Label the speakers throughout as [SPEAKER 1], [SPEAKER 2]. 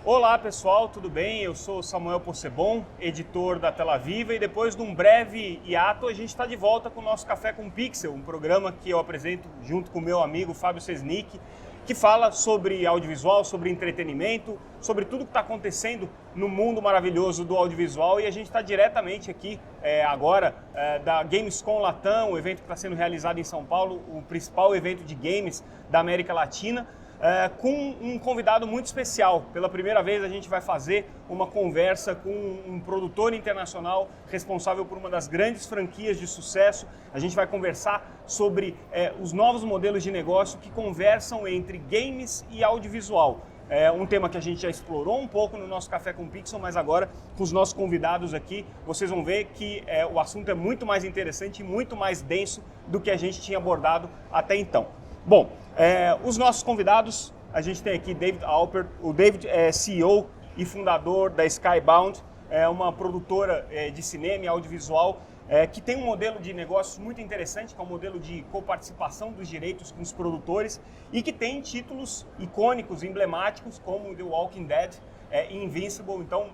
[SPEAKER 1] Olá pessoal, tudo bem? Eu sou Samuel Possebon, editor da Tela Viva, e depois de um breve hiato a gente está de volta com o nosso Café com Pixel, um programa que eu apresento junto com o meu amigo Fábio Sesnick, que fala sobre audiovisual, sobre entretenimento, sobre tudo que está acontecendo no mundo maravilhoso do audiovisual, e a gente está diretamente aqui agora da Gamescom Latam, o evento que está sendo realizado em São Paulo, o principal evento de games da América Latina, com um convidado muito especial. Pela primeira vez a gente vai fazer uma conversa com um produtor internacional responsável por uma das grandes franquias de sucesso. A gente vai conversar sobre os novos modelos de negócio que conversam entre games e audiovisual. É um tema que a gente já explorou um pouco no nosso Café com Pixel, mas agora com os nossos convidados aqui, vocês vão ver que o assunto é muito mais interessante e muito mais denso do que a gente tinha abordado até então. Bom, os nossos convidados, a gente tem aqui David Alpert. O David é CEO e fundador da Skybound, uma produtora de cinema e audiovisual que tem um modelo de negócios muito interessante, que é um modelo de coparticipação dos direitos com os produtores e que tem títulos icônicos, emblemáticos, como The Walking Dead e Invincible. Então,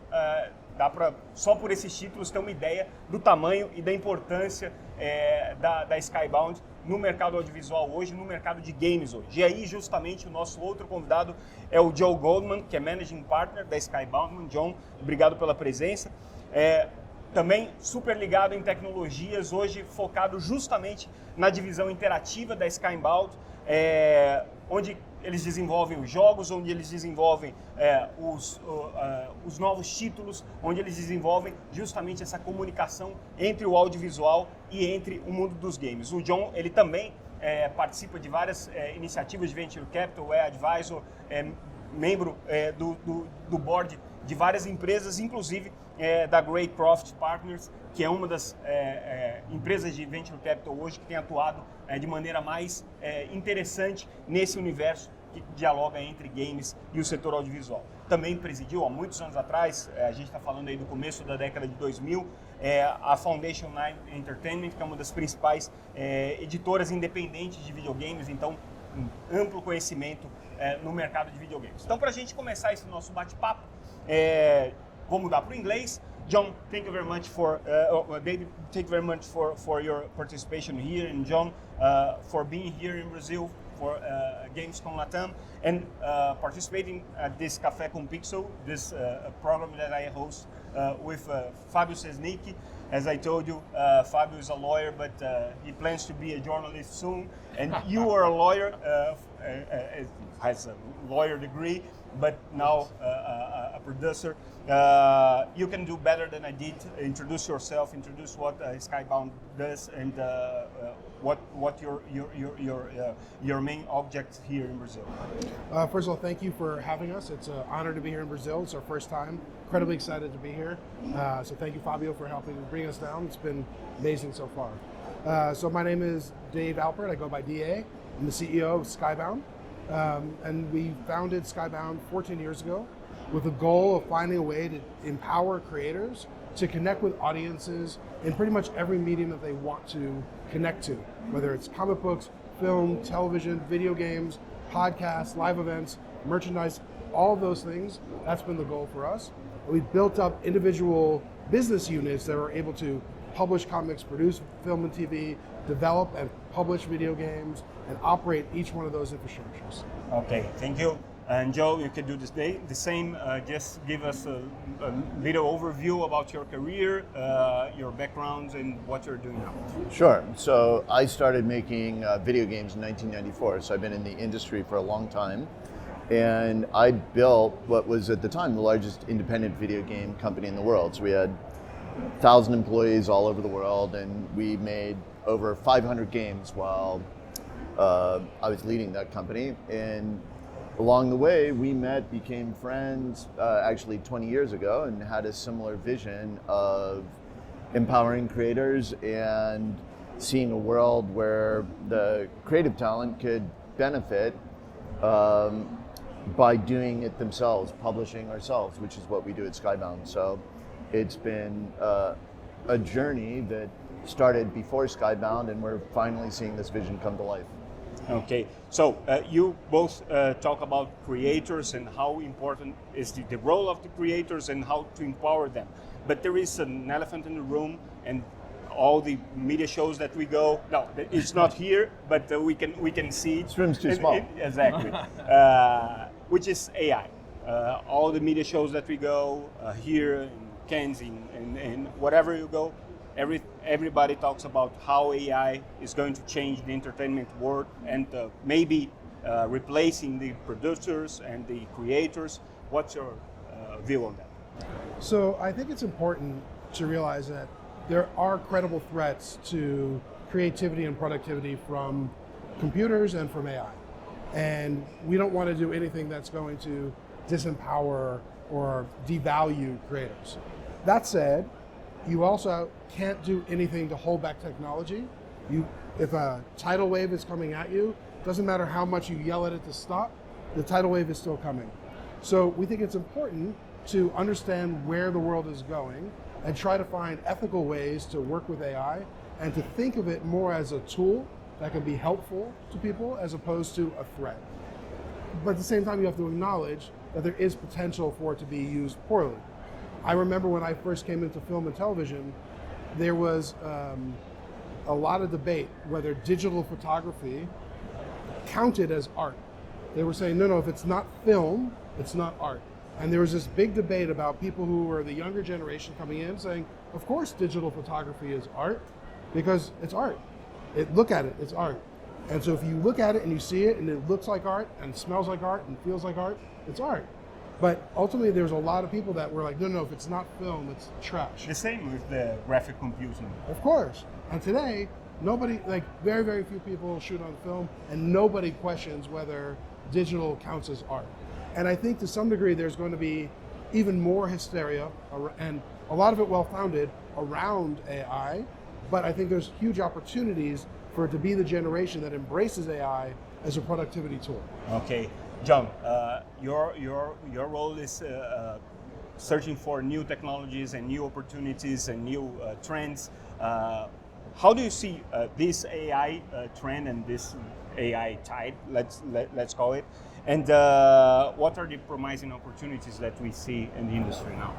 [SPEAKER 1] dá para, só por esses títulos, ter uma ideia do tamanho e da importância da Skybound no mercado audiovisual hoje, no mercado de games hoje. E aí, justamente, o nosso outro convidado é o Jon Goldman, que é Managing Partner da Skybound. Jon, obrigado pela presença. Também super ligado em tecnologias, hoje focado justamente na divisão interativa da Skybound, onde eles desenvolvem os jogos, onde eles desenvolvem os novos títulos, onde eles desenvolvem justamente essa comunicação entre o audiovisual e entre o mundo dos games. O Jon, ele também participa de várias iniciativas de Venture Capital, é advisor, membro do board de várias empresas, inclusive da Greycroft Partners, que é uma das empresas de Venture Capital hoje que tem atuado de maneira mais interessante nesse universo que dialoga entre games e o setor audiovisual. Também presidiu há muitos anos atrás, a gente está falando aí do começo da década de 2000, a Foundation 9 Entertainment, que é uma das principais editoras independentes de videogames, então um amplo conhecimento no mercado de videogames. Então, para a gente começar esse nosso bate-papo, vou mudar para o inglês. Jon, thank you very much David, thank you very much for your participation here, and Jon, for being here in Brazil for Gamescom Latam and participating at this Café com Pixel, this program that I host with Fábio Sesnick. As I told you, Fábio is a lawyer, but he plans to be a journalist soon, and you are a lawyer, has a lawyer degree, but now a producer. You can do better than I did. Introduce yourself, introduce what Skybound does, and what your main object here in Brazil.
[SPEAKER 2] First of all, thank you for having us. It's an honor to be here in Brazil. It's our first time. Incredibly excited to be here. So thank you, Fabio, for helping bring us down. It's been amazing so far. So my name is Dave Alpert. I go by DA. I'm the CEO of Skybound. And we founded Skybound 14 years ago with the goal of finding a way to empower creators to connect with audiences in pretty much every medium that they want to connect to, whether it's comic books, film, television, video games, podcasts, live events, merchandise, all of those things. That's been the goal for us. We built up individual business units that are able to publish comics, produce film and TV, develop and publish video games, and operate each one of those infrastructures.
[SPEAKER 1] Okay, thank you. And Joe, you can do the same. Just give us a little overview about your career, your backgrounds, and what you're doing now.
[SPEAKER 3] Sure. So I started making video games in 1994. So I've been in the industry for a long time. And I built what was at the time the largest independent video game company in the world. So we had 1,000 employees all over the world, and we made over 500 games while I was leading that company. And along the way, we met, became friends actually 20 years ago, and had a similar vision of empowering creators and seeing a world where the creative talent could benefit by doing it themselves, publishing ourselves, which is what we do at Skybound. So it's been a journey that started before Skybound, and we're finally seeing this vision come to life.
[SPEAKER 1] Okay, so you both talk about creators and how important is the role of the creators and how to empower them. But there is an elephant in the room, and all the media shows that we go. No, it's not here, but we can see it.
[SPEAKER 3] This room's too small.
[SPEAKER 1] Exactly, which is AI. All the media shows that we go here in Cannes, in whatever you go. Everybody talks about how AI is going to change the entertainment world and maybe replacing the producers and the creators. What's your view on that?
[SPEAKER 2] So I think it's important to realize that there are credible threats to creativity and productivity from computers and from AI. And we don't want to do anything that's going to disempower or devalue creators. That said, you also can't do anything to hold back technology. If a tidal wave is coming at you, doesn't matter how much you yell at it to stop, the tidal wave is still coming. So we think it's important to understand where the world is going and try to find ethical ways to work with AI and to think of it more as a tool that can be helpful to people as opposed to a threat. But at the same time, you have to acknowledge that there is potential for it to be used poorly. I remember when I first came into film and television, there was a lot of debate whether digital photography counted as art. They were saying, no, if it's not film, it's not art. And there was this big debate about people who were the younger generation coming in saying, of course digital photography is art because it's art. Look at it, it's art. And so if you look at it and you see it and it looks like art and smells like art and feels like art, it's art. But ultimately, there's a lot of people that were like, no, if it's not film, it's trash.
[SPEAKER 1] The same with the graphic computing.
[SPEAKER 2] Of course. And today, nobody, very, very few people shoot on film, and nobody questions whether digital counts as art. And I think to some degree, there's going to be even more hysteria, and a lot of it well-founded, around AI. But I think there's huge opportunities for it to be the generation that embraces AI as a productivity tool.
[SPEAKER 1] Okay. Jon, your role is searching for new technologies and new opportunities and new trends. How do you see this AI trend and this AI tide? Let's call it. And what are the promising opportunities that we see in the industry now?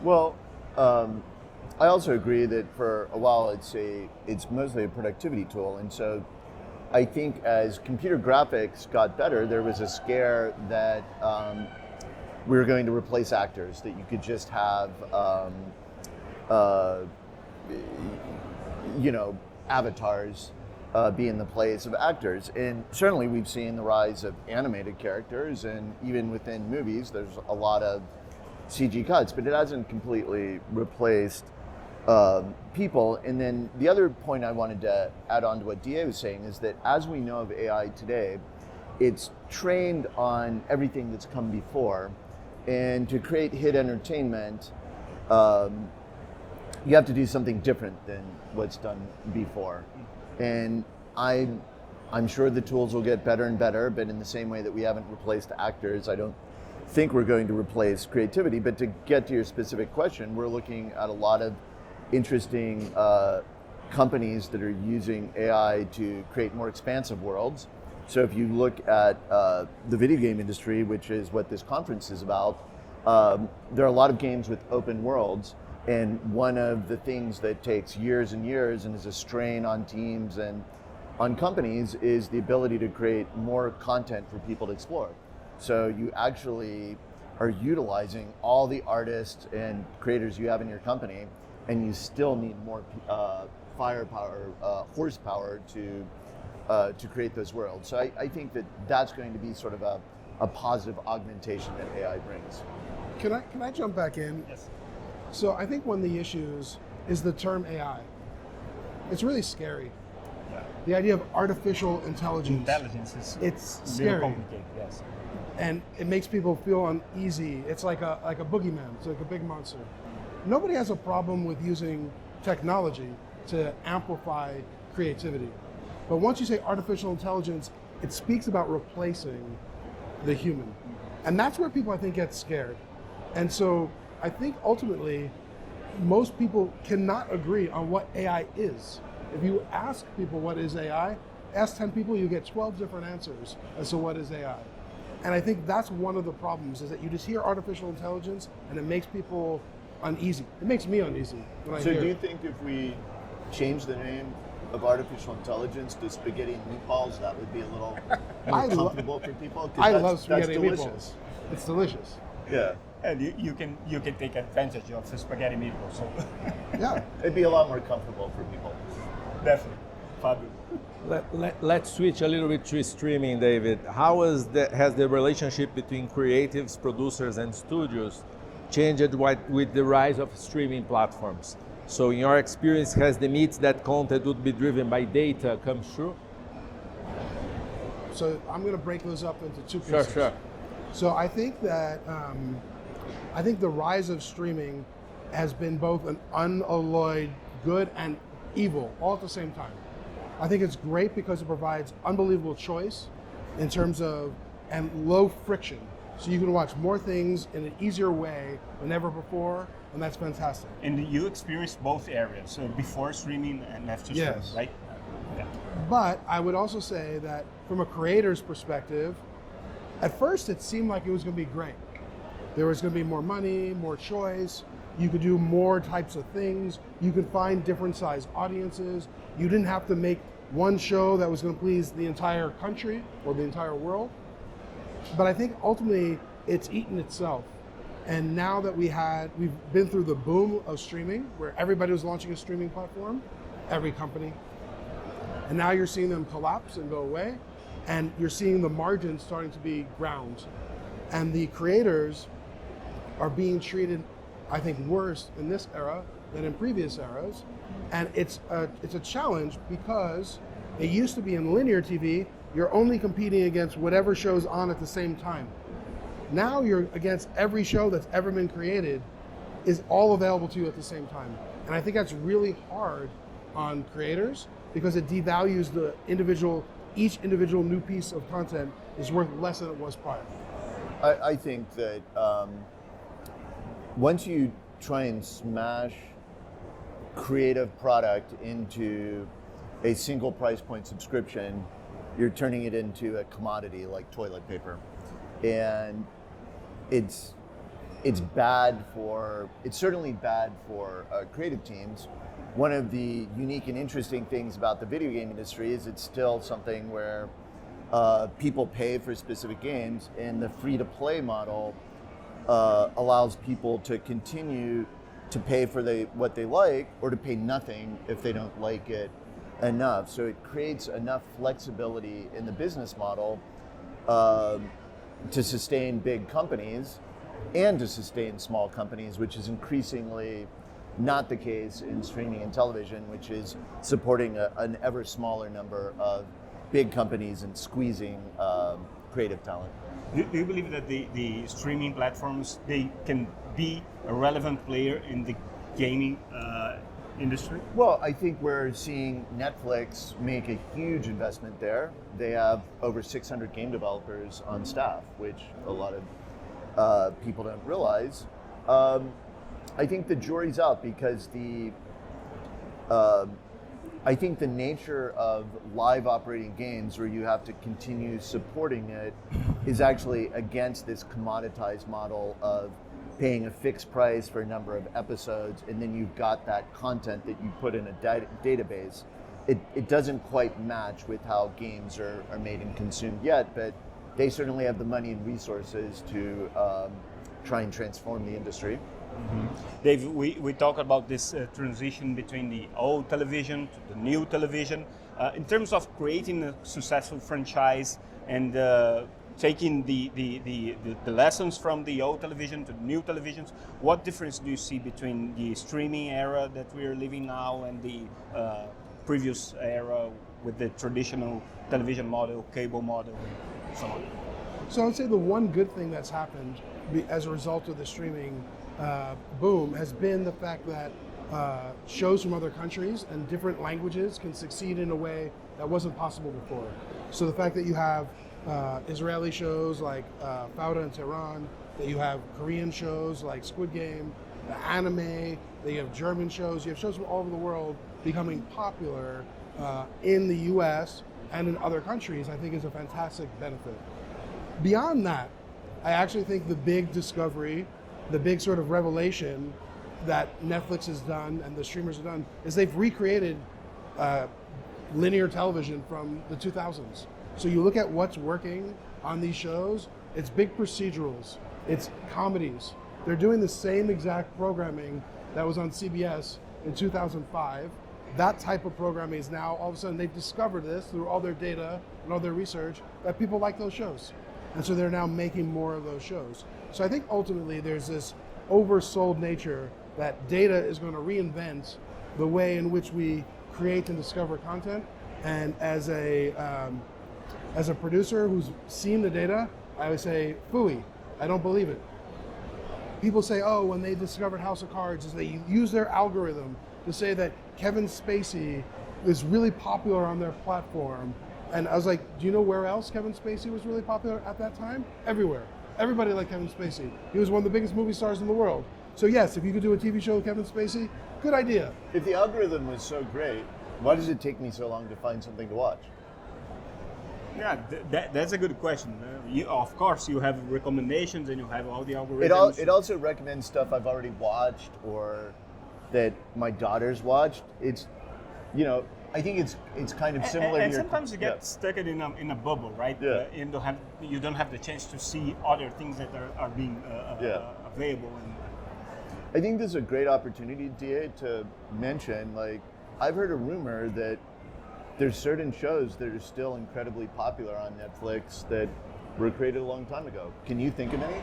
[SPEAKER 3] Well, I also agree that for a while it's mostly a productivity tool, and so I think as computer graphics got better, there was a scare that we were going to replace actors, that you could just have, avatars be in the place of actors. And certainly we've seen the rise of animated characters, and even within movies, there's a lot of CG cuts, but it hasn't completely replaced people. And then the other point I wanted to add on to what DA was saying is that as we know of AI today, it's trained on everything that's come before. And to create hit entertainment, you have to do something different than what's done before. And I'm sure the tools will get better and better, but in the same way that we haven't replaced actors, I don't think we're going to replace creativity. But to get to your specific question, we're looking at a lot of interesting companies that are using AI to create more expansive worlds. So if you look at the video game industry, which is what this conference is about, there are a lot of games with open worlds, and one of the things that takes years and years and is a strain on teams and on companies is the ability to create more content for people to explore. So you actually are utilizing all the artists and creators you have in your company, and you still need more firepower, horsepower to create those worlds. So I think that that's going to be sort of a positive augmentation that AI brings.
[SPEAKER 2] Can I jump back in?
[SPEAKER 1] Yes.
[SPEAKER 2] So I think one of the issues is the term AI. It's really scary.
[SPEAKER 1] Yeah.
[SPEAKER 2] The idea of artificial intelligence.
[SPEAKER 1] Intelligence is
[SPEAKER 2] It's
[SPEAKER 1] really
[SPEAKER 2] scary.
[SPEAKER 1] complicated. Yes.
[SPEAKER 2] And it makes people feel uneasy. It's like a boogeyman. It's like a big monster. Nobody has a problem with using technology to amplify creativity. But once you say artificial intelligence, it speaks about replacing the human. And that's where people, I think, get scared. And so I think ultimately, most people cannot agree on what AI is. If you ask people what is AI, ask 10 people, you get 12 different answers as to what is AI. And I think that's one of the problems, is that you just hear artificial intelligence and it makes people uneasy. It makes me uneasy when I hear
[SPEAKER 3] So do you
[SPEAKER 2] it.
[SPEAKER 3] think if we change the name of artificial intelligence to spaghetti and meatballs, that would be a little more comfortable for people? 'Cause
[SPEAKER 2] I
[SPEAKER 3] that's-
[SPEAKER 2] love spaghetti
[SPEAKER 3] that's
[SPEAKER 2] and
[SPEAKER 3] delicious.
[SPEAKER 2] meatballs. It's delicious.
[SPEAKER 3] Yeah.
[SPEAKER 1] And you can take advantage of the spaghetti meatballs. So
[SPEAKER 2] Yeah.
[SPEAKER 3] It'd be a lot more comfortable for people.
[SPEAKER 1] definitely, Fabio.
[SPEAKER 4] Let's switch a little bit to streaming, David. How has the relationship between creatives, producers, and studios changed with the rise of streaming platforms? So in your experience, has the myth that content would be driven by data come true?
[SPEAKER 2] So I'm going to break those up into two pieces.
[SPEAKER 4] Sure.
[SPEAKER 2] So I think that I think the rise of streaming has been both an unalloyed good and evil all at the same time. I think it's great because it provides unbelievable choice in terms of and low friction. So you can watch more things in an easier way than ever before, and that's fantastic.
[SPEAKER 1] And you experienced both areas, so before streaming and after streaming,
[SPEAKER 2] Yes.
[SPEAKER 1] right? Yeah.
[SPEAKER 2] But I would also say that from a creator's perspective, at first it seemed like it was going to be great. There was going to be more money, more choice. You could do more types of things. You could find different size audiences. You didn't have to make one show that was going to please the entire country or the entire world. But I think ultimately it's eaten itself. And now that we've been through the boom of streaming, where everybody was launching a streaming platform, every company, and now you're seeing them collapse and go away, and you're seeing the margins starting to be ground. And the creators are being treated, I think, worse in this era than in previous eras. And it's a challenge because it used to be in linear TV, you're only competing against whatever show's on at the same time. Now you're against every show that's ever been created is all available to you at the same time. And I think that's really hard on creators because it devalues each individual new piece of content is worth less than it was prior.
[SPEAKER 3] I think that once you try and smash creative product into a single price point subscription, you're turning it into a commodity like toilet paper. And it's certainly bad for creative teams. One of the unique and interesting things about the video game industry is it's still something where people pay for specific games, and the free-to-play model allows people to continue to pay for what they like, or to pay nothing if they don't like it enough. So it creates enough flexibility in the business model to sustain big companies and to sustain small companies, which is increasingly not the case in streaming and television, which is supporting an ever smaller number of big companies and squeezing creative talent.
[SPEAKER 1] Do you believe that the streaming platforms, they can be a relevant player in the gaming industry?
[SPEAKER 3] Well, I think we're seeing Netflix make a huge investment there. They have over 600 game developers on staff, which a lot of people don't realize. I think the jury's out because I think the nature of live operating games where you have to continue supporting it is actually against this commoditized model of paying a fixed price for a number of episodes, and then you've got that content that you put in a database. It doesn't quite match with how games are made and consumed yet, but they certainly have the money and resources to try and transform the industry.
[SPEAKER 1] Mm-hmm. Dave, we talk about this transition between the old television to the new television. In terms of creating a successful franchise and taking the lessons from the old television to the new televisions, what difference do you see between the streaming era that we are living now and the previous era with the traditional television model, cable model, and so on?
[SPEAKER 2] So I would say the one good thing that's happened as a result of the streaming boom has been the fact that shows from other countries and different languages can succeed in a way that wasn't possible before. So the fact that you have Israeli shows like Fauda in Tehran, that you have Korean shows like Squid Game, the anime, that you have German shows, you have shows from all over the world becoming popular in the US and in other countries, I think is a fantastic benefit. Beyond that, I actually think the big discovery, the big sort of revelation that Netflix has done and the streamers have done is they've recreated linear television from the 2000s. So you look at what's working on these shows, it's big procedurals, it's comedies. They're doing the same exact programming that was on CBS in 2005. That type of programming is now, all of a sudden, they've discovered this through all their data and all their research, that people like those shows. And so they're now making more of those shows. So I think ultimately there's this oversold nature that data is going to reinvent the way in which we create and discover content. And as a producer who's seen the data, I would say, phooey, I don't believe it. People say, oh, when they discovered House of Cards, is they use their algorithm to say that Kevin Spacey is really popular on their platform. And I was like, do you know where else Kevin Spacey was really popular at that time? Everywhere. Everybody liked Kevin Spacey. He was one of the biggest movie stars in the world. So yes, if you could do a TV show with Kevin Spacey, good idea.
[SPEAKER 3] If the algorithm was so great, why does it take me so long to find something to watch?
[SPEAKER 1] Yeah, that's a good question. Of course, you have recommendations and you have all the algorithms.
[SPEAKER 3] It also recommends stuff I've already watched or that my daughter's watched. It's, you know, I think it's kind of similar.
[SPEAKER 1] And
[SPEAKER 3] to your,
[SPEAKER 1] sometimes you get stuck in a bubble, right?
[SPEAKER 3] Yeah.
[SPEAKER 1] You don't have the chance to see other things that are being available. And
[SPEAKER 3] I think this is a great opportunity, DA, to mention, like, I've heard a rumor that there's certain shows that are still incredibly popular on Netflix that were created a long time ago. Can you think of any?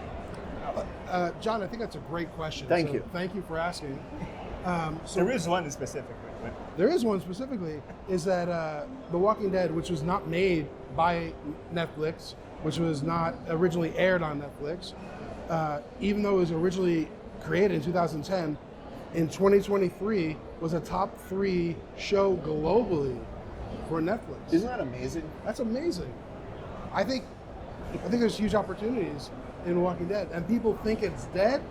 [SPEAKER 2] John, I think that's a great question.
[SPEAKER 3] Thank you.
[SPEAKER 2] Thank you for asking.
[SPEAKER 1] there is one specifically. But
[SPEAKER 2] There is one specifically, is that The Walking Dead, which was not made by Netflix, which was not originally aired on Netflix, even though it was originally created in 2010, in 2023 was a top 3 show globally for Netflix.
[SPEAKER 3] Isn't that amazing?
[SPEAKER 2] That's amazing. I think there's huge opportunities in Walking Dead, and people think it's dead.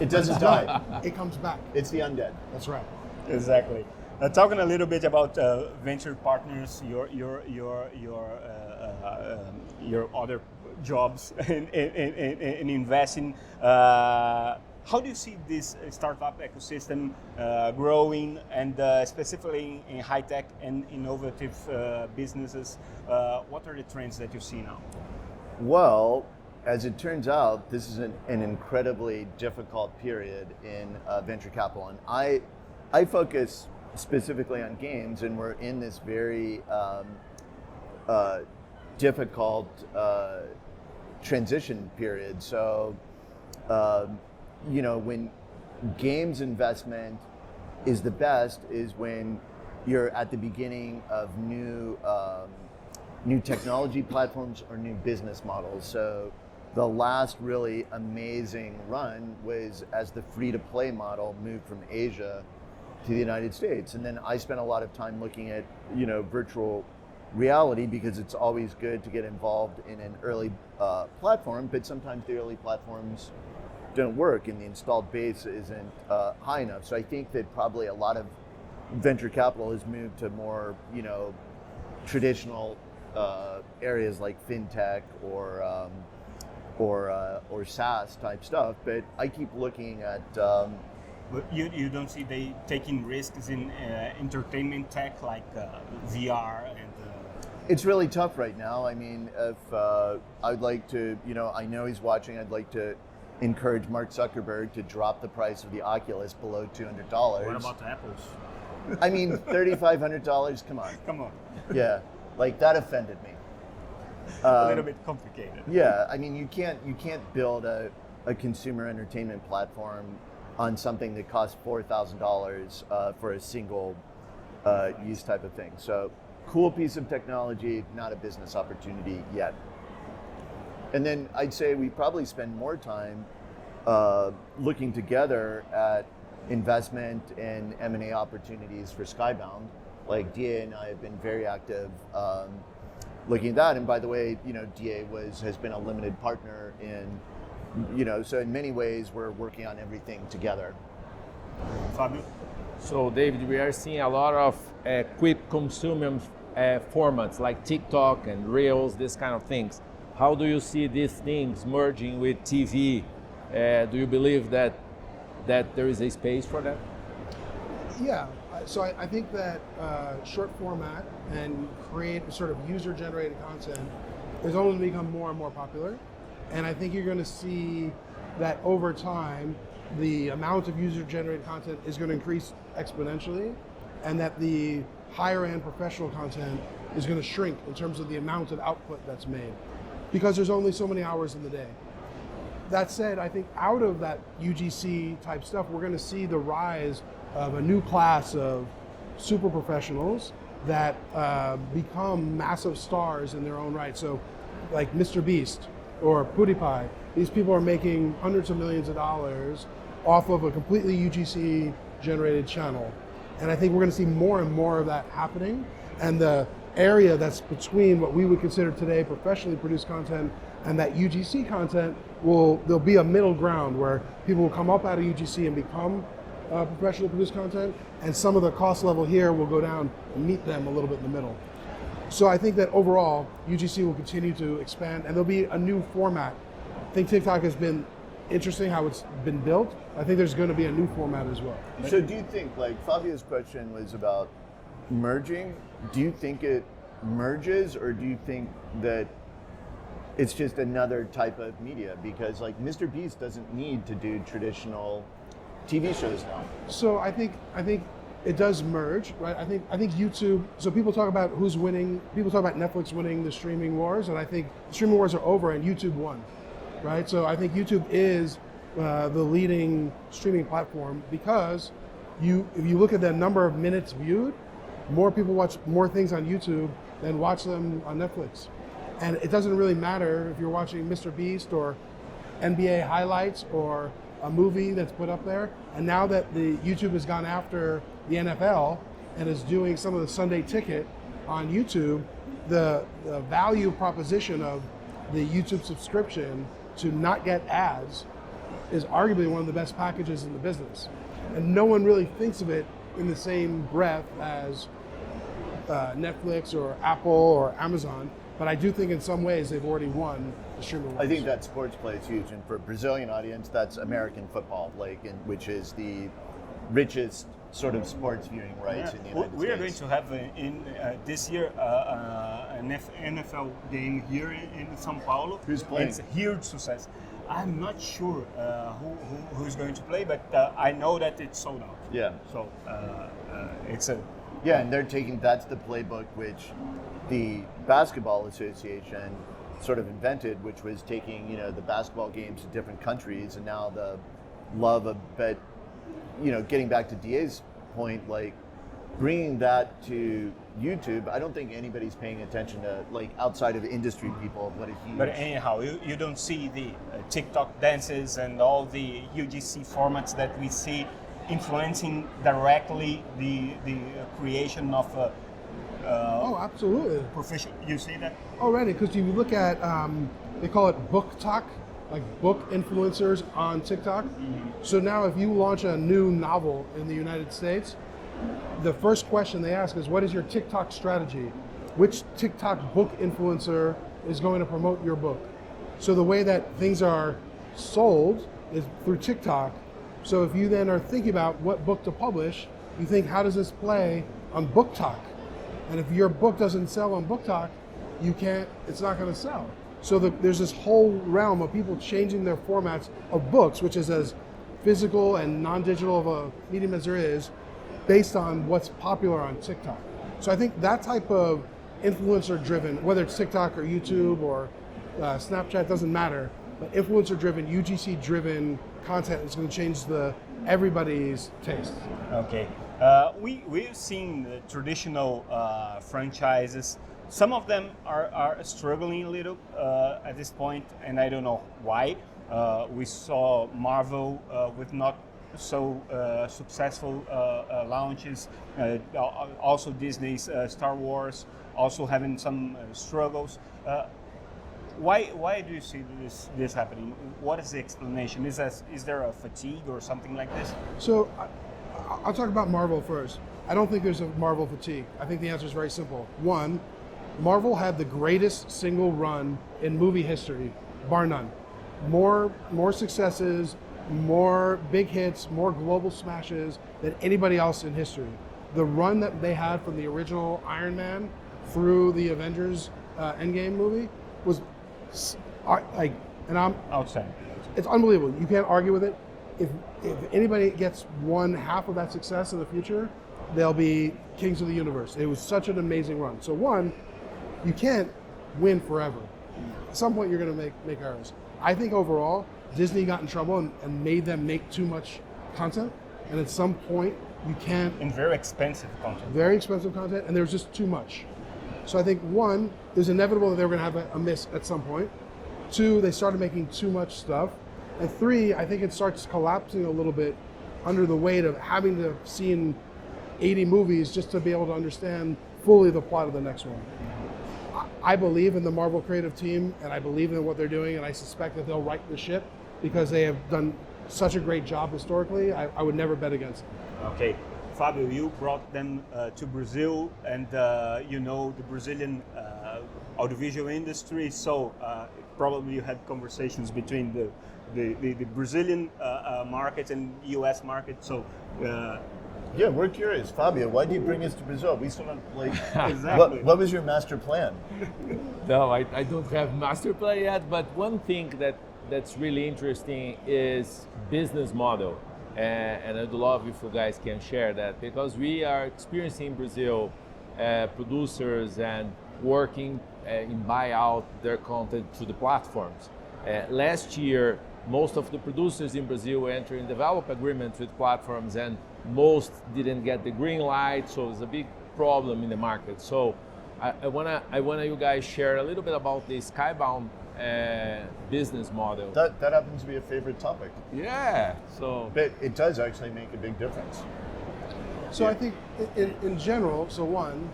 [SPEAKER 3] It doesn't die.
[SPEAKER 2] It comes back.
[SPEAKER 3] It's the undead.
[SPEAKER 2] That's right.
[SPEAKER 1] Exactly. Talking a little bit about venture partners, your other jobs and investing. How do you see this startup ecosystem growing, and specifically in high tech and innovative businesses? What are the trends that you see now?
[SPEAKER 3] Well, as it turns out, this is an incredibly difficult period in venture capital, and I focus specifically on games, and we're in this very difficult transition period. So, you know, when games investment is the best is when you're at the beginning of new technology platforms or new business models. So the last really amazing run was as the free-to-play model moved from Asia to the United States. And then I spent a lot of time looking at, you know, virtual reality, because it's always good to get involved in an early platform, but sometimes the early platforms don't work and the installed base isn't high enough. So I think that probably a lot of venture capital has moved to more, you know, traditional areas like fintech or SaaS type stuff. But I keep looking at.
[SPEAKER 1] But you don't see they taking risks in entertainment tech like VR and.
[SPEAKER 3] It's really tough right now. I mean, if I'd like to, you know, I know he's watching. I'd like to encourage Mark Zuckerberg to drop the price of the Oculus below $200.
[SPEAKER 1] What about the Apples?
[SPEAKER 3] I mean, $3,500. Come on.
[SPEAKER 1] Come on.
[SPEAKER 3] Yeah, like that offended me.
[SPEAKER 1] A little bit complicated.
[SPEAKER 3] Yeah, I mean, you can't build a consumer entertainment platform on something that costs $4,000 for a single use type of thing. So, cool piece of technology, not a business opportunity yet. And then I'd say we probably spend more time looking together at investment and M&A opportunities for Skybound. Like DA and I have been very active looking at that. And by the way, you know, DA has been a limited partner in, you know, so in many ways we're working on everything together.
[SPEAKER 1] Fabio?
[SPEAKER 4] So David, we are seeing a lot of quick formats like TikTok and Reels, this kind of things. How do you see these things merging with TV? Do you believe that there is a space for that?
[SPEAKER 2] Yeah, so I think that short format and create sort of user-generated content is only going to become more and more popular. And I think you're going to see that over time, the amount of user-generated content is going to increase exponentially, and that the higher-end professional content is going to shrink in terms of the amount of output that's made, because there's only so many hours in the day. That said, I think out of that UGC type stuff, we're going to see the rise of a new class of super professionals that become massive stars in their own right. So like Mr. Beast or PewDiePie, these people are making hundreds of millions of dollars off of a completely UGC generated channel. And I think we're going to see more and more of that happening. And the area that's between what we would consider today professionally produced content and that UGC content, there'll be a middle ground where people will come up out of UGC and become professionally produced content, and some of the cost level here will go down and meet them a little bit in the middle. So I think that overall, UGC will continue to expand, and there'll be a new format. I think TikTok has been interesting how it's been built. I think there's going to be a new format as well.
[SPEAKER 3] So do you think, like Fabio's question was about merging, do you think it merges, or do you think that it's just another type of media? Because like Mr. Beast doesn't need to do traditional TV shows now. So
[SPEAKER 2] I think it does merge, right? I think YouTube. So people talk about who's winning. People talk about Netflix winning the streaming wars, and I think the streaming wars are over and YouTube won, right? So I think YouTube is the leading streaming platform because if you look at the number of minutes viewed, more people watch more things on YouTube than watch them on Netflix. And it doesn't really matter if you're watching Mr. Beast or NBA highlights or a movie that's put up there. And now that the YouTube has gone after the NFL and is doing some of the Sunday Ticket on YouTube, the value proposition of the YouTube subscription to not get ads is arguably one of the best packages in the business. And no one really thinks of it in the same breath as Netflix or Apple or Amazon. But I do think in some ways they've already won the streaming wars.
[SPEAKER 3] I think that sports play is huge, and for a Brazilian audience, that's American football, which is the richest sort of sports viewing rights in the United States.
[SPEAKER 1] We are going to have this year an NFL game here in São Paulo.
[SPEAKER 3] Who's playing?
[SPEAKER 1] It's a huge success. I'm not sure who's going to play, but I know that it's sold out.
[SPEAKER 3] Yeah.
[SPEAKER 1] So it's a...
[SPEAKER 3] Yeah, and that's the playbook which the Basketball Association sort of invented, which was taking, the basketball games to different countries, and now the love of, but, getting back to DA's point, like bringing that to YouTube, I don't think anybody's paying attention to, like, outside of industry people, what a huge...
[SPEAKER 1] But anyhow, you don't see the TikTok dances and all the UGC formats that we see influencing directly the creation of
[SPEAKER 2] oh, absolutely.
[SPEAKER 1] professional. You see that?
[SPEAKER 2] Already, because you look at, they call it book talk, like book influencers on TikTok. Mm-hmm. So now if you launch a new novel in the United States, the first question they ask is, what is your TikTok strategy? Which TikTok book influencer is going to promote your book? So the way that things are sold is through TikTok. So if you then are thinking about what book to publish, you think, how does this play on Book Talk? And if your book doesn't sell on Book Talk, it's not going to sell. So there's this whole realm of people changing their formats of books, which is as physical and non-digital of a medium as there is, based on what's popular on TikTok. So I think that type of influencer-driven, whether it's TikTok or YouTube or Snapchat, doesn't matter, but influencer-driven, UGC-driven content is going to change everybody's taste.
[SPEAKER 1] Okay. We've seen the traditional franchises. Some of them are struggling a little at this point, and I don't know why. We saw Marvel with not so successful launches. Also Disney's Star Wars also having some struggles. Why do you see this happening? What is the explanation? Is there a fatigue or something like this?
[SPEAKER 2] So I'll talk about Marvel first. I don't think there's a Marvel fatigue. I think the answer is very simple. One, Marvel had the greatest single run in movie history, bar none. More successes, more big hits, more global smashes than anybody else in history. The run that they had from the original Iron Man through the Avengers Endgame movie was like, and I'm
[SPEAKER 1] Outstanding.
[SPEAKER 2] it's unbelievable. You can't argue with it. If anybody gets one half of that success in the future, they'll be kings of the universe. It was such an amazing run. So one, you can't win forever. At some point, you're going to make errors. I think overall, Disney got in trouble and made them make too much content. And at some point, you can't.
[SPEAKER 1] And very expensive content.
[SPEAKER 2] Very expensive content, and there was just too much. So I think one, it was inevitable that they were going to have a miss at some point. Two, they started making too much stuff. And three, I think it starts collapsing a little bit under the weight of having to see 80 movies just to be able to understand fully the plot of the next one. I believe in the Marvel creative team, and I believe in what they're doing, and I suspect that they'll right the ship because they have done such a great job historically. I would never bet against them.
[SPEAKER 1] Okay, Fabio, you brought them to Brazil, and you know the Brazilian audiovisual industry. So probably you had conversations between the Brazilian market and U.S. market. So.
[SPEAKER 3] Yeah, we're curious, Fabio. Why did you bring us to Brazil? We still don't like.
[SPEAKER 1] Exactly.
[SPEAKER 3] What was your master plan?
[SPEAKER 4] No, I don't have master plan yet, but one thing that's really interesting is business model. And I'd love if you guys can share that, because we are experiencing in Brazil producers and working in buy out their content to the platforms. Last year, most of the producers in Brazil entered in develop agreements with platforms, and most didn't get the green light, so it's a big problem in the market. So I wanna you guys share a little bit about the Skybound business model.
[SPEAKER 3] That happens to be a favorite topic.
[SPEAKER 4] Yeah. So.
[SPEAKER 3] But it does actually make a big difference.
[SPEAKER 2] So I think in general, so one,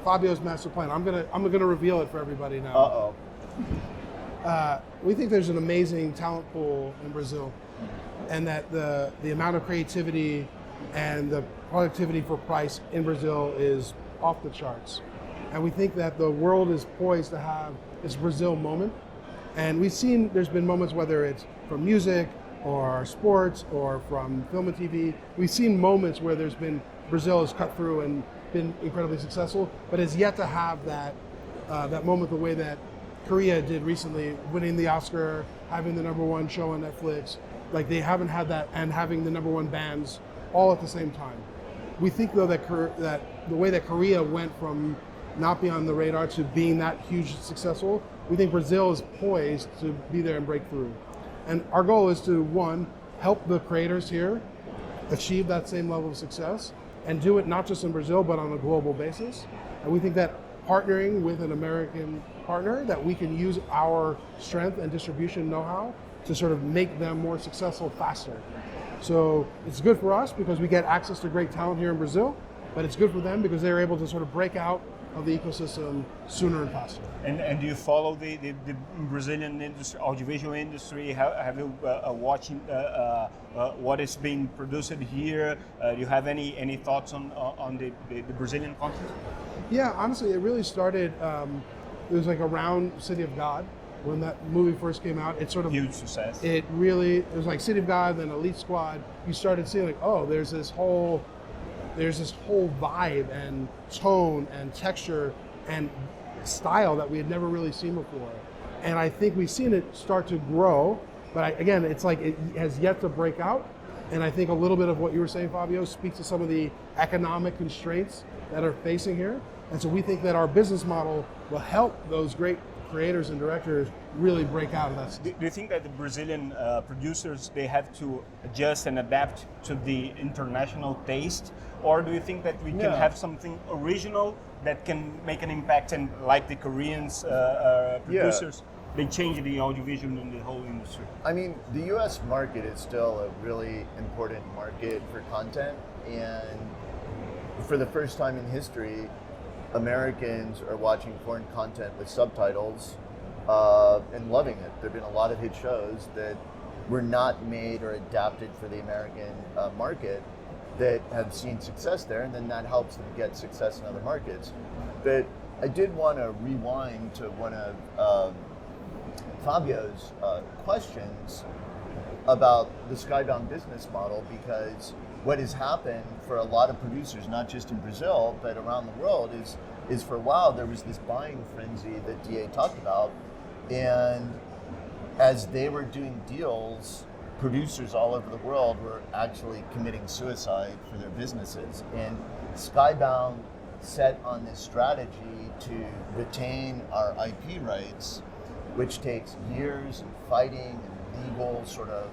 [SPEAKER 2] Fabio's master plan. I'm gonna reveal it for everybody now. We think there's an amazing talent pool in Brazil, and that the amount of creativity and the productivity for price in Brazil is off the charts. And we think that the world is poised to have this Brazil moment. And we've seen there's been moments, whether it's from music or sports or from film and TV, we've seen moments where there's been Brazil has cut through and been incredibly successful, but has yet to have that moment the way that Korea did recently, winning the Oscar, having the #1 show on Netflix. Like, they haven't had that, and having the #1 bands all at the same time. We think though that the way that Korea went from not being on the radar to being that huge successful, we think Brazil is poised to be there and break through. And our goal is to, one, help the creators here achieve that same level of success, and do it not just in Brazil, but on a global basis. And we think that partnering with an American partner, that we can use our strength and distribution know-how to sort of make them more successful faster. So it's good for us because we get access to great talent here in Brazil, but it's good for them because they're able to sort of break out of the ecosystem sooner and faster.
[SPEAKER 1] And do you follow the Brazilian industry, audiovisual industry? Have you watching what is being produced here? Do you have any thoughts on the Brazilian content?
[SPEAKER 2] Yeah, honestly, it really started, it was like around City of God when that movie first came out. It sort of
[SPEAKER 1] huge success.
[SPEAKER 2] It was like City of God, then Elite Squad. You started seeing like, oh, there's this whole vibe and tone and texture and style that we had never really seen before. And I think we've seen it start to grow, but again, it's like it has yet to break out. And I think a little bit of what you were saying, Fabio, speaks to some of the economic constraints that are facing here. And so we think that our business model will help those great creators and directors really break out of that.
[SPEAKER 1] Do you think that the Brazilian producers, they have to adjust and adapt to the international taste? Or do you think that we can have something original that can make an impact, and like the Koreans producers, they change the audiovisual in the whole industry?
[SPEAKER 3] I mean, the US market is still a really important market for content, and for the first time in history, Americans are watching foreign content with subtitles and loving it. There have been a lot of hit shows that were not made or adapted for the American market, that have seen success there, and then that helps them get success in other markets. But I did want to rewind to one of Fabio's questions about the Skybound business model, because what has happened for a lot of producers, not just in Brazil, but around the world, is for a while there was this buying frenzy that DA talked about, and as they were doing deals, producers all over the world were actually committing suicide for their businesses. And Skybound set on this strategy to retain our IP rights, which takes years of fighting and legal sort of,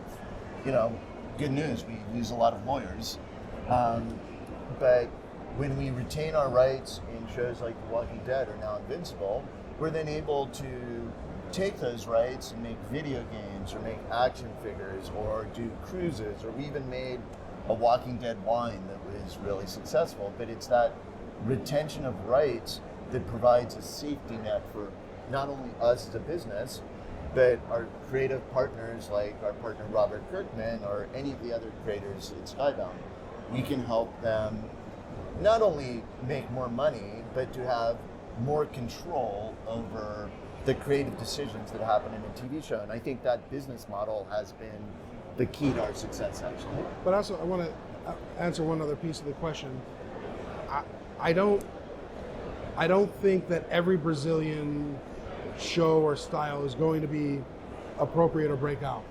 [SPEAKER 3] good news, we use a lot of lawyers. But when we retain our rights in shows like The Walking Dead or now Invincible, we're then able to take those rights and make video games or make action figures or do cruises, or we even made a Walking Dead wine that was really successful. But it's that retention of rights that provides a safety net for not only us as a business, but our creative partners like our partner Robert Kirkman or any of the other creators at Skybound. We can help them not only make more money, but to have more control over the creative decisions that happen in a TV show. And I think that business model has been the key to our success, actually.
[SPEAKER 2] But also, I want to answer one other piece of the question. I don't think that every Brazilian show or style is going to be appropriate or break out.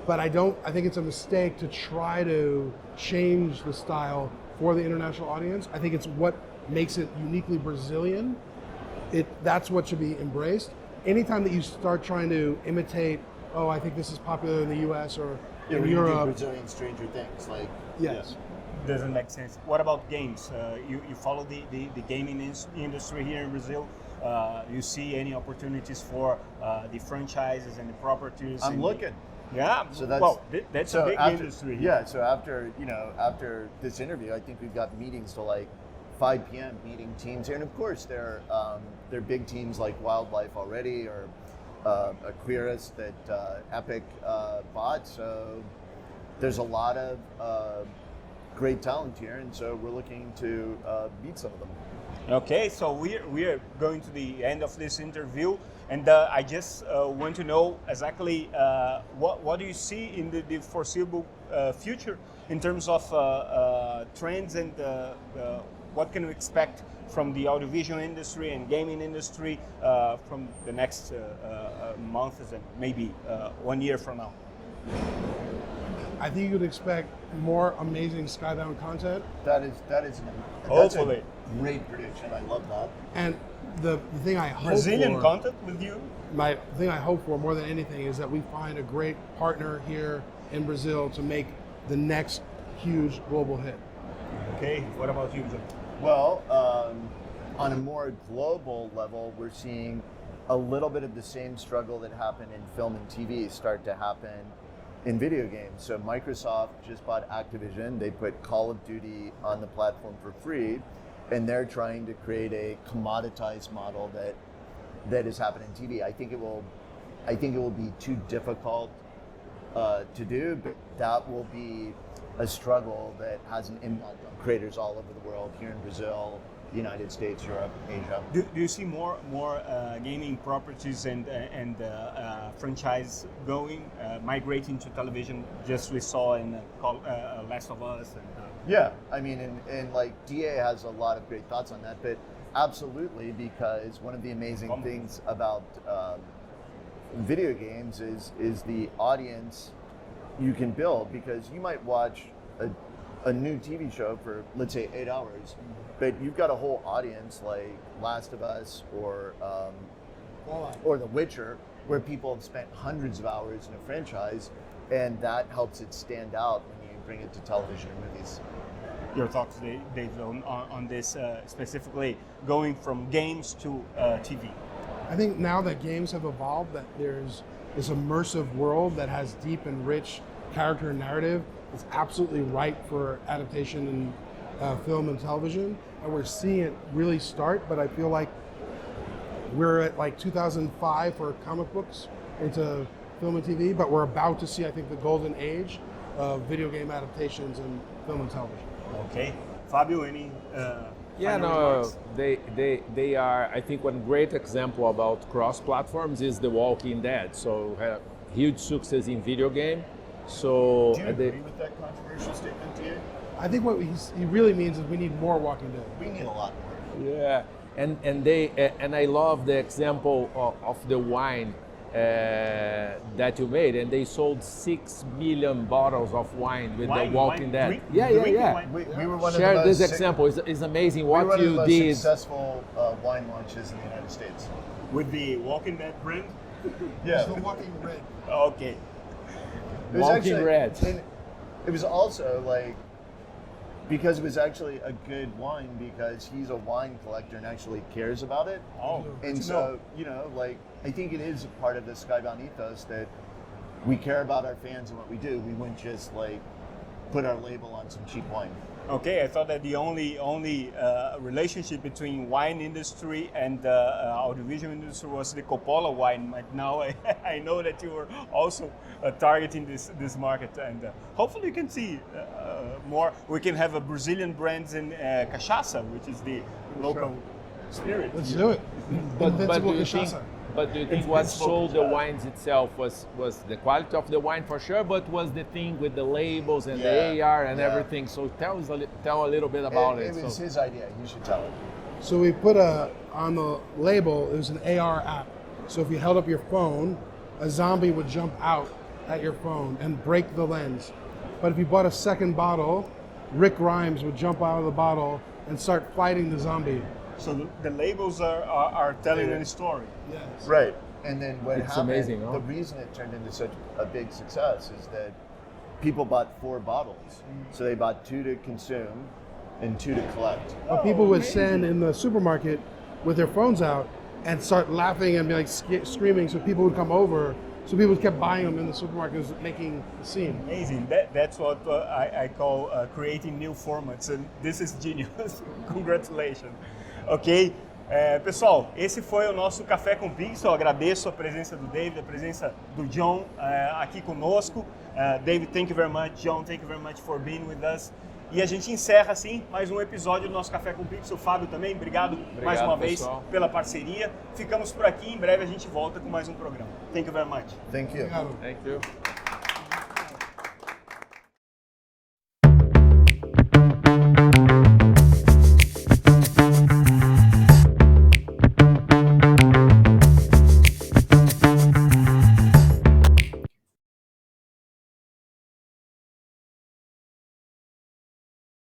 [SPEAKER 2] But I think it's a mistake to try to change the style for the international audience. I think it's what makes it uniquely Brazilian. That's what should be embraced. Anytime that you start trying to imitate, I think this is popular in the US or in Europe.
[SPEAKER 3] Brazilian Stranger Things, like.
[SPEAKER 2] Yes.
[SPEAKER 1] Doesn't make sense. What about games? You follow the gaming industry here in Brazil. You see any opportunities for the franchises and the properties?
[SPEAKER 3] I'm looking.
[SPEAKER 1] Yeah.
[SPEAKER 3] So that's
[SPEAKER 1] a big industry.
[SPEAKER 3] Yeah. So after this interview, I think we've got meetings till like 5 p.m. meeting teams here, and of course there are big teams like Wildlife already, or Aquiris that Epic bought. So there's a lot of great talent here, and so we're looking to meet some of them.
[SPEAKER 1] Okay, so we are going to the end of this interview, and I just want to know exactly what do you see in the foreseeable future in terms of trends, and what can we expect from the audiovisual industry and gaming industry from the next months and maybe 1 year from now?
[SPEAKER 2] I think you could expect more amazing Skybound content.
[SPEAKER 3] That's
[SPEAKER 1] Hopefully.
[SPEAKER 3] a great prediction. I love that.
[SPEAKER 2] And the thing I hope
[SPEAKER 1] Brazilian
[SPEAKER 2] for,
[SPEAKER 1] content with you?
[SPEAKER 2] My thing I hope for more than anything is that we find a great partner here in Brazil to make the next huge global hit.
[SPEAKER 1] Okay, what about you, Jon?
[SPEAKER 3] Well, on a more global level, we're seeing a little bit of the same struggle that happened in film and TV start to happen in video games. So Microsoft just bought Activision. They put Call of Duty on the platform for free, and they're trying to create a commoditized model that is happening in TV. I think it will be too difficult to do, but that will be a struggle that has an impact on creators all over the world, here in Brazil, the United States, Europe, Asia.
[SPEAKER 1] Do you see more gaming properties and franchise migrating to television? Just we saw in Last of Us.
[SPEAKER 3] Yeah, I mean, and like DA has a lot of great thoughts on that, but absolutely, because one of the amazing things about video games is the audience you can build, because you might watch a new TV show for, let's say, 8 hours, but you've got a whole audience like Last of Us or The Witcher, where people have spent hundreds of hours in a franchise, and that helps it stand out when you bring it to television and movies.
[SPEAKER 1] Your thoughts, Dave, on this, specifically going from games to TV?
[SPEAKER 2] I think now that games have evolved, that there's this immersive world that has deep and rich character and narrative, it's absolutely ripe for adaptation in film and television, and we're seeing it really start. But I feel like we're at like 2005 for comic books into film and TV, but we're about to see, I think, the golden age of video game adaptations in film and television.
[SPEAKER 1] Okay. Fabio, any
[SPEAKER 4] Yeah,
[SPEAKER 1] final
[SPEAKER 4] no,
[SPEAKER 1] remarks?
[SPEAKER 4] they are. I think one great example about cross platforms is The Walking Dead. So huge success in video game. So
[SPEAKER 3] Do you agree with that controversial statement, TA?
[SPEAKER 2] I think what he really means is we need more Walking Dead.
[SPEAKER 3] We need a lot more.
[SPEAKER 4] yeah, and I love the example of the wine that you made, and they sold 6 million bottles of wine with The Walking Dead.
[SPEAKER 1] Drinking
[SPEAKER 4] Yeah.
[SPEAKER 1] wine.
[SPEAKER 3] We were one
[SPEAKER 4] Share
[SPEAKER 3] of the
[SPEAKER 4] this
[SPEAKER 3] most
[SPEAKER 4] example. It's amazing
[SPEAKER 3] we were
[SPEAKER 4] what
[SPEAKER 3] one of the
[SPEAKER 4] you
[SPEAKER 3] most
[SPEAKER 4] did.
[SPEAKER 3] successful wine launches in the United States.
[SPEAKER 1] With the Walking Dead brand?
[SPEAKER 3] Yeah.
[SPEAKER 2] The Walking Red.
[SPEAKER 1] Okay.
[SPEAKER 3] It was
[SPEAKER 4] Walking
[SPEAKER 3] actually,
[SPEAKER 4] Red.
[SPEAKER 3] and it was also like, because it was actually a good wine because he's a wine collector and actually cares about it.
[SPEAKER 1] Oh,
[SPEAKER 3] And so, you know, like, I think it is a part of the Skybound ethos that we care about our fans and what we do. We wouldn't just like put our label on some cheap wine.
[SPEAKER 1] Okay, I thought that the only relationship between wine industry and audiovisual industry was the Coppola wine. But now I know that you were also targeting this market, and hopefully you can see more. We can have a Brazilian brands in cachaça, which is the local spirit.
[SPEAKER 2] Let's do it.
[SPEAKER 4] But do
[SPEAKER 2] Invincible
[SPEAKER 4] you think?
[SPEAKER 2] cachaça.
[SPEAKER 4] But do you think what
[SPEAKER 1] Invincible
[SPEAKER 4] sold the
[SPEAKER 1] cachaça.
[SPEAKER 4] wines itself was the quality of the wine for sure, but was the thing with the labels and the
[SPEAKER 3] Yeah,
[SPEAKER 4] AR and
[SPEAKER 3] yeah.
[SPEAKER 4] everything? So tell a little bit about it.
[SPEAKER 3] It was
[SPEAKER 4] So-
[SPEAKER 3] his idea. You should tell it.
[SPEAKER 2] So we put on the label, it was an AR app. So if you held up your phone, a zombie would jump out at your phone and break the lens. But if you bought a second bottle, Rick Grimes would jump out of the bottle and start fighting the zombie.
[SPEAKER 1] So the labels are telling a story.
[SPEAKER 2] Yes.
[SPEAKER 3] Right. And then what
[SPEAKER 4] It's
[SPEAKER 3] happened,
[SPEAKER 4] amazing, huh?
[SPEAKER 3] the reason it turned into such a big success is that people bought 4 bottles. So they bought 2 to consume and 2 to collect.
[SPEAKER 2] But people would stand in the supermarket with their phones out and start laughing and be like screaming. So people would come over. So people kept buying them in the supermarkets, making the scene.
[SPEAKER 1] Amazing. That's what I call creating new formats, and this is genius. Congratulations. Ok? Pessoal, esse foi o nosso Café com Pixel. Agradeço a presença do David, a presença do Jon aqui conosco. David, thank you very much. Jon, thank you very much for being with us. E a gente encerra, assim, mais um episódio do nosso Café com Pixel. Fábio também, obrigado mais uma vez
[SPEAKER 4] pessoal.
[SPEAKER 1] pela parceria. Ficamos por aqui, em breve a gente volta com mais um programa. Thank you very much.
[SPEAKER 3] Thank you.
[SPEAKER 2] Obrigado.
[SPEAKER 4] Thank you.